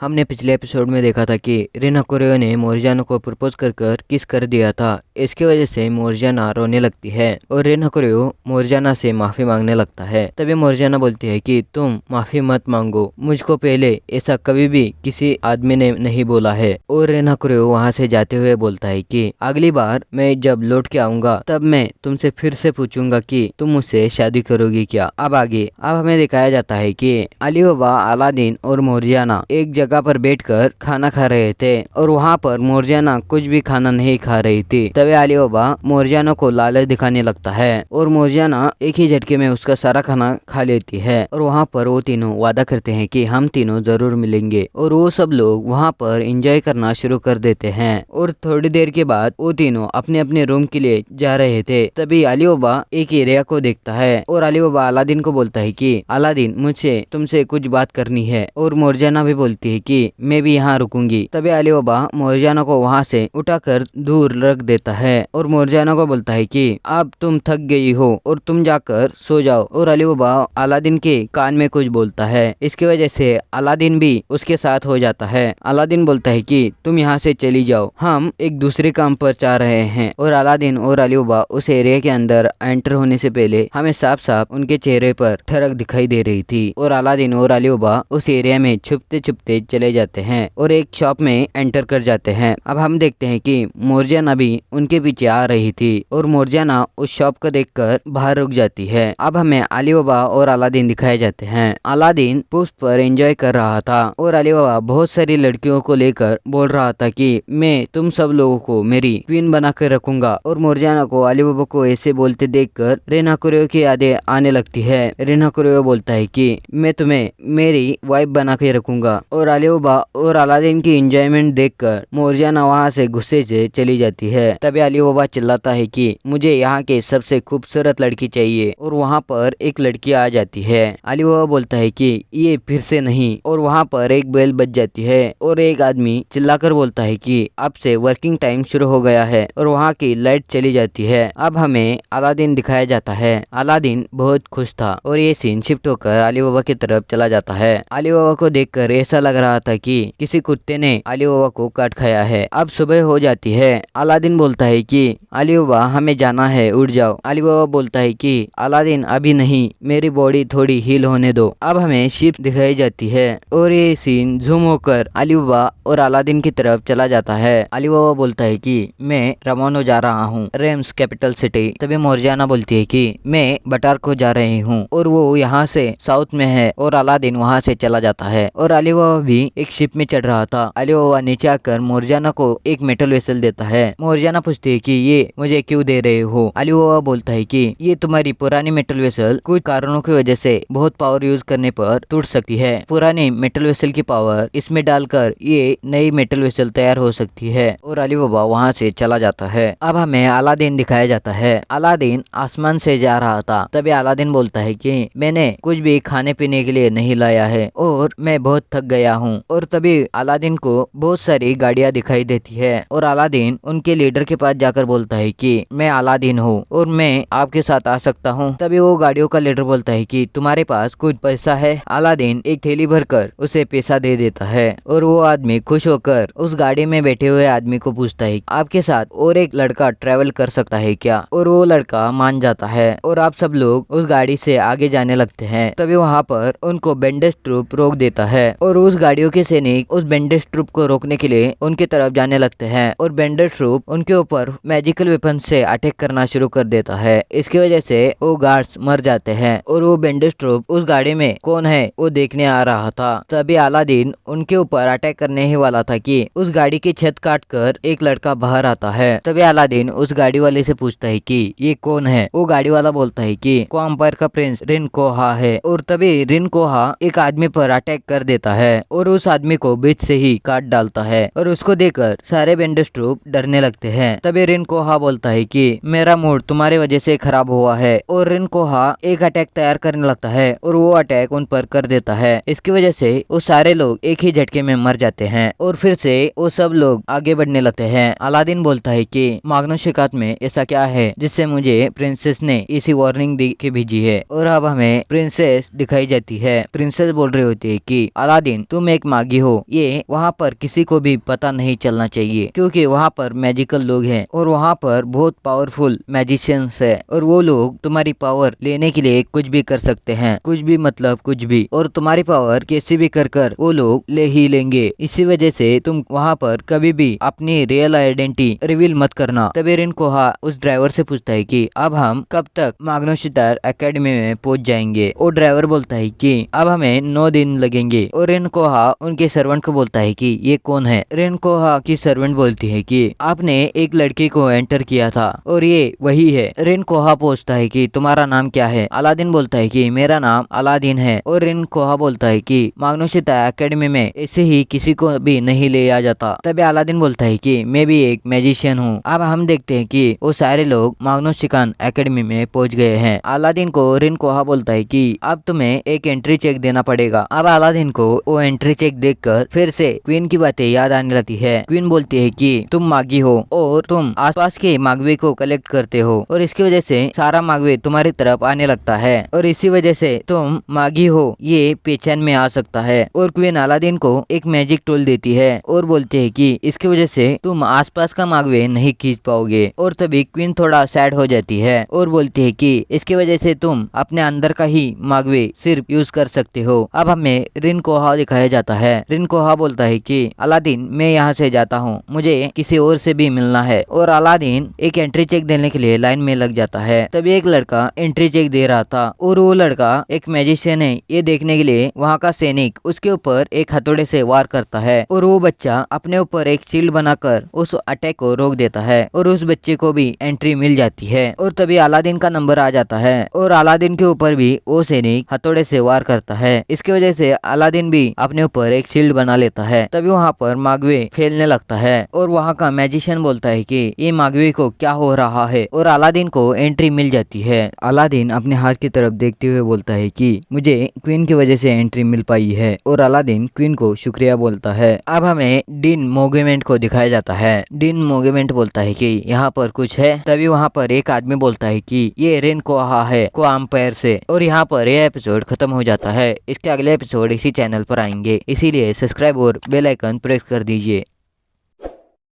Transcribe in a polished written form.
हमने पिछले एपिसोड में देखा था कि रिन हाकुरो ने मोर्जियाना को प्रपोज कर किस कर दिया था। इसकी वजह से मोर्जियाना रोने लगती है और रिन हाकुरो मोर्जियाना से माफी मांगने लगता है। तभी मोर्जियाना बोलती है कि तुम माफी मत मांगो, मुझको पहले ऐसा कभी भी किसी आदमी ने नहीं बोला है। और रिन हाकुरो वहाँ से जाते हुए बोलता है कि अगली बार मैं जब लौट के आऊंगा तब मैं तुमसे फिर से पूछूंगा कि तुम मुझसे शादी करोगी क्या। अब हमें दिखाया जाता है कि अली बाबा, अलादीन और मोर्जियाना एक जगह पर बैठकर खाना खा रहे थे और वहाँ पर मोर्जियाना कुछ भी खाना नहीं खा रही थी। तभी अली बाबा मोर्जियाना को लालच दिखाने लगता है और मोर्जियाना एक ही झटके में उसका सारा खाना खा लेती है। और वहाँ पर वो तीनों वादा करते हैं कि हम तीनों जरूर मिलेंगे और वो सब लोग वहाँ पर एंजॉय करना शुरू कर देते हैं। और थोड़ी देर के बाद वो तीनों अपने अपने रूम के लिए जा रहे थे। तभी अली बाबा एक एरिया को देखता है और अली बाबा अलादीन को बोलता है कि अलादीन, मुझे तुमसे कुछ बात करनी है। और मोर्जियाना भी बोलती है कि मैं भी यहाँ रुकूंगी। तभी अली बाबा मोर्जियाना को वहाँ से उठाकर दूर रख देता है और मोर्जियाना को बोलता है कि अब तुम थक गई हो और तुम जाकर सो जाओ। और अली बाबा अलादीन के कान में कुछ बोलता है। इसकी वजह से अलादीन भी उसके साथ हो जाता है। अलादीन बोलता है कि तुम यहाँ से चली जाओ, हम एक दूसरे काम पर जा रहे हैं। और अलादीन और अली बाबा उस एरिया के अंदर एंटर होने से पहले हमें साफ साफ उनके चेहरे पर ठरक दिखाई दे रही थी। और अलादीन और अली बाबा उस एरिया में छुपते छुपते चले जाते हैं और एक शॉप में एंटर कर जाते हैं। अब हम देखते हैं कि मोर्जियाना भी उनके पीछे आ रही थी और मोर्जियाना उस शॉप को देखकर बाहर रुक जाती है। अब हमें अली बाबा और अलादीन दिखाए जाते हैं। अलादीन पुष्प पर एंजॉय कर रहा था और अली बाबा बहुत सारी लड़कियों को लेकर बोल रहा था कि मैं तुम सब लोगों को मेरी क्वीन बना कर रखूंगा। और मोर्जियाना को अली बाबा को ऐसे बोलते देखकर रिन हाकुरो की यादें आने लगती है। रिन हाकुरो बोलता है कि मैं तुम्हें मेरी वाइफ बना के रखूंगा। और अली बाबा और अलादीन की एंजॉयमेंट देखकर मोर्जियाना वहाँ से गुस्से से चली जाती है। तभी अली बाबा चिल्लाता है कि मुझे यहाँ के सबसे खूबसूरत लड़की चाहिए। और वहाँ पर एक लड़की आ जाती है। अली बाबा बोलता है कि ये फिर से नहीं। और वहाँ पर एक बेल बज जाती है और एक आदमी चिल्लाकर बोलता है कि अब से वर्किंग टाइम शुरू हो गया है। और वहाँ की लाइट चली जाती है। अब हमें अलादीन दिखाया जाता है। अलादीन बहुत खुश था और ये सीन शिफ्ट होकर अली बाबा की तरफ चला जाता है। अली बाबा को देखकर ऐसा लग रहा था कि किसी कुत्ते ने अली बाबा को काट खाया है। अब सुबह हो जाती है। अलादीन बोलता है कि अली बाबा हमें जाना है, उठ जाओ। अली बाबा बोलता है कि अलादीन अभी नहीं, मेरी बॉडी थोड़ी हील होने दो। अब हमें शिप दिखाई जाती है और ये सीन जूम होकर अली बाबा और अलादीन की तरफ चला जाता है। अली बाबा बोलता है कि मैं रवाना जा रहा हूँ, रेम्स कैपिटल सिटी। तभी मोर्जियाना बोलती है कि मैं बटार को जा रही हूँ और वो यहाँ से साउथ में है। और अलादीन वहाँ से चला जाता है और अली बाबा भी एक शिप में चढ़ रहा था। अली बाबा नीचे आकर मोर्जियाना को एक मेटल वेसल देता है। मोर्जियाना पूछती है कि ये मुझे क्यों दे रहे हो। अली बाबा बोलता है कि ये तुम्हारी पुरानी मेटल वेसल कुछ कारणों की वजह से बहुत पावर यूज करने पर टूट सकती है। पुरानी मेटल वेसल की पावर इसमें डालकर ये नई मेटल वेसल तैयार हो सकती है। और अली बाबा वहाँ से चला जाता है। अब हमें अलादीन दिखाया जाता है। अलादीन आसमान से जा रहा था। तभी अलादीन बोलता है कि मैंने कुछ भी खाने पीने के लिए नहीं लाया है और मैं बहुत थक गया हूँ। और तभी अलादीन को बहुत सारी गाड़ियाँ दिखाई देती है और अलादीन उनके लीडर के पास जाकर बोलता है कि मैं अलादीन हूँ और मैं आपके साथ आ सकता हूँ। तभी वो गाड़ियों का लीडर बोलता है कि तुम्हारे पास कुछ पैसा है। अलादीन एक थैली भरकर उसे पैसा दे देता है और वो आदमी खुश होकर उस गाड़ी में बैठे हुए आदमी को पूछता है आपके साथ और एक लड़का ट्रेवल कर सकता है क्या। और वो लड़का मान जाता है और आप सब लोग उस गाड़ी से आगे जाने लगते हैं। तभी वहाँ पर उनको बेंडेज ट्रूप रोक देता है और उस गाड़ियों के सैनिक उस बेंडेज ट्रूप को रोकने के लिए उनकी तरफ जाने लगते हैं और बेंडेज ट्रूप उनके ऊपर मैजिकल वेपन से अटैक करना शुरू कर देता है। इसकी वजह से वो गार्ड्स मर जाते हैं और वो बेंडेज ट्रूप उस गाड़ी में कौन है वो देखने आ रहा था। तभी अलादीन उनके ऊपर अटैक करने ही वाला था कि उस गाड़ी की छत काट कर एक लड़का बाहर आता है। तभी अलादीन उस गाड़ी वाले से पूछता है कि ये कौन है। वो गाड़ी वाला बोलता है कि एम्पायर का प्रिंस रिन कोहा है। और तभी रिन कोहा एक आदमी पर अटैक कर देता है और उस आदमी को बीच से ही काट डालता है और उसको देखकर सारे बेंडेज ट्रूप डरने लगते हैं। तभी रिन कोहा बोलता है कि मेरा मूड तुम्हारी वजह से खराब हुआ है, और रिन कोहा एक अटैक तैयार करने लगता है और वो अटैक उन पर कर देता है। इसकी वजह से वो सारे लोग एक ही झटके में मर जाते हैं और फिर से वो सब लोग आगे बढ़ने लगते हैं। अलादीन बोलता है कि माग्नो शिकात में ऐसा क्या है जिससे मुझे प्रिंसेस ने इसी वार्निंग दी के भेजी है, और अब हमें प्रिंसेस दिखाई जाती है। प्रिंसेस बोल रही होती है कि अलादीन तुम एक मागी हो, ये वहाँ पर किसी को भी पता नहीं चलना चाहिए क्योंकि वहाँ पर मैजिकल लोग हैं और वहाँ पर बहुत पावरफुल मैजिशियंस है, और वो लोग तुम्हारी पावर लेने के लिए कुछ भी कर सकते हैं, कुछ भी मतलब कुछ भी, और तुम्हारी पावर कैसे भी कर वो लोग ले ही लेंगे। इसी वजह से तुम वहाँ पर कभी भी अपनी रियल आइडेंटिटी रिवील मत करना। तभी रिन कोहा उस ड्राइवर से पूछता है कि अब हम कब तक माग्नो शिकार एकेडमी में पहुंच जाएंगे। और ड्राइवर बोलता है कि अब हमें 9 दिन लगेंगे। और रिन कोहा उनके सर्वेंट को बोलता है कि ये कौन है। रिन कोहा की सर्वेंट बोलती है कि आपने एक लड़की को एंटर किया था और ये वही है। रिन कोहा पूछता है कि तुम्हारा नाम क्या है। अलादीन बोलता है कि मेरा नाम अलादीन है। और रिन कोहा बोलता है कि माग्नो शिकार एकेडमी में ऐसे ही किसी को भी नहीं ले आ जाता। तभी अलादीन बोलता है कि मैं भी एक मैजिशियन हूँ। अब हम देखते हैं कि वो सारे लोग माग्नो शिकान एकेडमी में पहुंच गए हैं। अलादीन को रिन कोहा बोलता है कि अब तुम्हें एक एंट्री चेक देना पड़ेगा। अब अलादीन को वो एंट्री चेक देखकर फिर से क्वीन की बातें याद आने लगती है। क्वीन बोलती है कि तुम मागी हो और तुम आसपास के मागवे को कलेक्ट करते हो, और इसकी वजह से सारा मागवे तुम्हारी तरफ आने लगता है, और इसी वजह से तुम मागी हो ये पहचान में आ सकता है। और क्वीन अलादीन को एक मैजिक टूल देती है और बोलती है कि इसकी वजह से तुम आसपास का मागवे नहीं खींच पाओगे। और तभी क्वीन थोड़ा सैड हो जाती है और बोलती है कि इसकी वजह से तुम अपने अंदर का ही मागवे सिर्फ यूज कर सकते हो। अब हमें रिन कोहा दिखाया जाता है। रिन कोहा बोलता है कि अलादीन मैं यहाँ से जाता हूँ, मुझे किसी और से भी मिलना है। और अलादीन एक एंट्री चेक देने के लिए लाइन में लग जाता है। तभी एक लड़का एंट्री चेक दे रहा था और वो लड़का एक मैजिशियन है ये देखने के लिए वहाँ का सैनिक उसके ऊपर एक हथौड़े से वार करता है, और वो बच्चा अपने ऊपर एक शील्ड बनाकर उस अटैक को रोक देता है और उस बच्चे को भी एंट्री मिल जाती है। और तभी अलादीन का नंबर आ जाता है और अलादीन के ऊपर भी वो सैनिक हथौड़े से वार करता है। इसकी वजह से अलादीन भी अपने ऊपर एक शील्ड बना लेता है। तभी वहाँ पर मागवे फैलने लगता है और वहाँ का मैजिशियन बोलता है कि ये मागवे को क्या हो रहा है, और अलादीन को एंट्री मिल जाती है। अलादीन अपने हाथ की तरफ देखते हुए बोलता है कि मुझे क्वीन की वजह से एंट्री मिल पाई है, और अलादीन क्वीन को शुक्रिया बोलता है। अब हमें डीन मोगेमेंट को दिखाया जाता है। डीन मोगेमेंट बोलता है कि यहाँ पर कुछ है। तभी वहाँ पर एक आदमी बोलता है कि ये रिन कोहा है को अंपायर से, और यहाँ पर यह एपिसोड खत्म हो जाता है। इसके अगले एपिसोड इसी चैनल पर आएंगे, इसीलिए सब्सक्राइब और बेल आइकन प्रेस कर दीजिए।